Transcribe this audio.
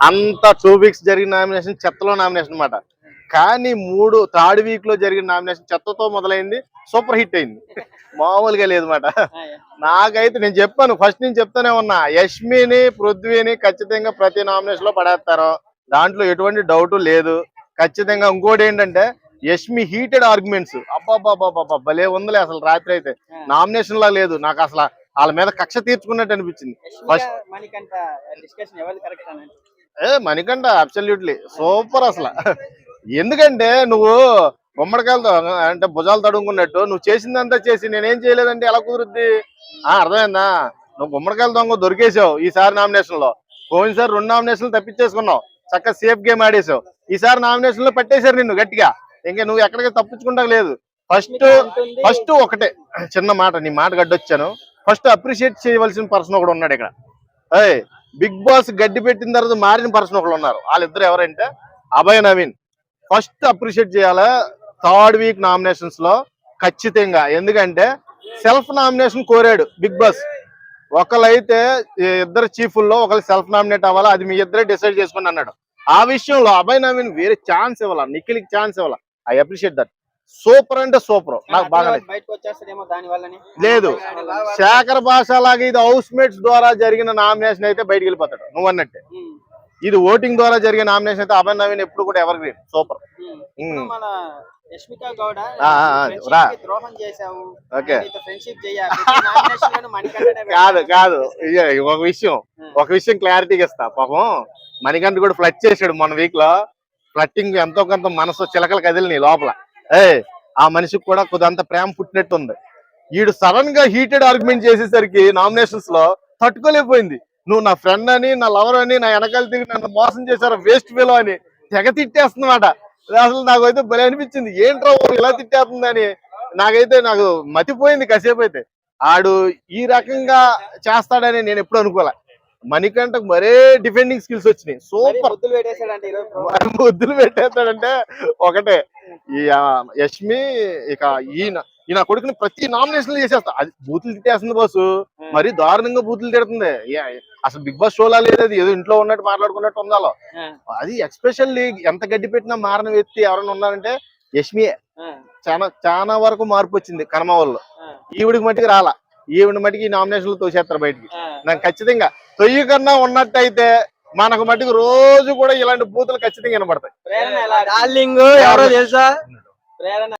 అంత 2 వీక్స్ జరిగిన nomination చెత్తలో nomination అన్నమాట. కానీ థర్డ్ వీక్ లో జరిగిన నామినేషన్ చెత్తతో మొదలైంది, సూపర్ హిట్ అయింది. మామూలుగా లేదు మాట. నాకైతే నేను చెప్పాను, ఫస్ట్ నుంచి చెప్తానే ఉన్నా, యష్మిని పృథ్వీని ఖచ్చితంగా ప్రతి నామినేషన్ లో పడేస్తారు, దాంట్లో ఎటువంటి డౌట్ లేదు. ఖచ్చితంగా ఇంకోటి ఏంటంటే యష్మి హీటెడ్ ఆర్గ్యుమెంట్స్, అబ్బాబ్బాబ్బా భలే ఉందిలే అసలు. రాత్రి అయితే నామినేషన్ లా లేదు, నాకు అసలు వాళ్ళ మీద కక్ష తీర్చుకున్నట్టు అనిపించింది. ఫస్ట్ మణికంఠ అబ్సల్యూట్లీ సూపర్ అసలు. ఎందుకంటే నువ్వు గుమ్మడికాయలతో అంటే భుజాలు తడుముకున్నట్టు నువ్వు చేసిందంతా చేసి నేనేం చేయలేదంటే ఎలా కుదురుద్ది? అర్థమైందా? నువ్వు గుమ్మడికాయల దొంగ దొరికేసావు ఈసారి నామినేషన్ లో. పోయినసారి 2 నామినేషన్లు తప్పించేసుకున్నావు, చక్కగా సేఫ్ గేమ్ ఆడేసావు. ఈసారి నామినేషన్ లో పెట్టేశారు నిన్ను గట్టిగా, ఇంకా నువ్వు ఎక్కడికి తప్పించుకుంటా లేదు. ఫస్ట్ ఒకటే చిన్న మాట, నీ మాట గడ్డొచ్చాను. ఫస్ట్ అప్రిషియేట్ చేయవలసిన పర్సన్ ఒకడు ఉన్నాడు ఇక్కడ. బిగ్ బాస్ గడ్డి పెట్టిన తర్వాత మారిన పర్సన్ ఒకళ్ళు ఉన్నారు, వాళ్ళిద్దరు ఎవరంటే అభయ్ నవీన్. ఫస్ట్ అప్రిషియేట్ చేయాలా థర్డ్ వీక్ నామినేషన్స్ లో ఖచ్చితంగా. ఎందుకంటే సెల్ఫ్ నామినేషన్ కోరాడు బిగ్ బాస్. ఒకళ్ళైతే ఇద్దరు చీఫ్ల్లో ఒకళ్ళు సెల్ఫ్ నామినేట్ అవ్వాలా, అది మీ ఇద్దరే డిసైడ్ చేసుకుని అన్నాడు. ఆ విషయంలో అభయ్ నవీన్ వేరే ఛాన్స్ ఇవ్వాలా, నిఖిల్కి ఛాన్స్ ఇవ్వాలా. I appreciate that. సూపర్ అంటే సూపర్, నాకు బాగా లేదు. శేఖర్ భాష లాగా ఇది హౌస్ మేట్స్ ద్వారా జరిగిన నామినేషన్ అయితే బయటికి వెళ్ళిపోతాడు నువ్వు అన్నట్టే. ఇది ఓటింగ్ ద్వారా జరిగిన నామినేషన్ అయితే అభయ్ నవీన్ ఎప్పుడు కూడా ఎవర్ గ్రీన్ సూపర్. కాదు ఒక విషయం క్లారిటీగా ఇస్తా. పాపం మణికంఠ కూడా ఫ్లడ్ చేశాడు మొన్న వీక్ లో. ఫ్లట్టింగ్ ఎంతో కొంత మనసు చిలకలు కదిలినాయి లోపల. ఆ మనిషికి కూడా కొద్దింత ప్రేమ పుట్టినట్టుంది. వీడు సడన్ గా హీటెడ్ ఆర్గ్యుమెంట్ చేసేసరికి నామినేషన్స్ లో తట్టుకోలేకపోయింది. నువ్వు నా ఫ్రెండ్ అని, నా లవర్ అని, నా వెనకాల తిరిగి నన్ను మోసం చేశారు వేస్ట్ ఫెలో అని తెగ తిట్టేస్తుందన్నమాట. అసలు నాకైతే భలే అనిపించింది, ఏంట్రా ఇలా తిట్టేస్తుందని. నాకు మతిపోయింది కాసేపు అయితే. ఆడు ఈ రకంగా చేస్తాడని నేను ఎప్పుడు అనుకోలే. మణికంఠకు మరే డిఫెండింగ్ స్కిల్స్ వచ్చినాయి, సూపర్. ముద్దులు పెట్టేస్తాడంటే ఒకటే, ఈ యష్మి ఇక ఈయన కొడుకుని ప్రతి నామినేషన్ చేసేస్తా. అది బూతులు తిట్టేస్తుంది బాసు, మరీ దారుణంగా బూతులు తిడుతుంది. అసలు బిగ్ బాస్ షోలా లేదు, అది ఏదో ఇంట్లో ఉన్నట్టు మాట్లాడుకున్నట్టు ఉందాలో. అది ఎక్స్పెషల్లీ ఎంత గడ్డి పెట్టినా మారని వ్యక్తి ఎవరైనా ఉన్నారంటే యష్మియే. చాలా వరకు మార్పు వచ్చింది కనమ వాళ్ళు. ఈవిడికి మట్టికి రాలా, ఈవిడ మట్టికి నామినేషన్లు తోసేస్తారు బయటికి. నాకు ఖచ్చితంగా తొయ్యి కన్నా ఉన్నట్టయితే మనకు మట్టికి రోజు కూడా ఇలాంటి బూతులు ఖచ్చితంగా వినపడతాయి.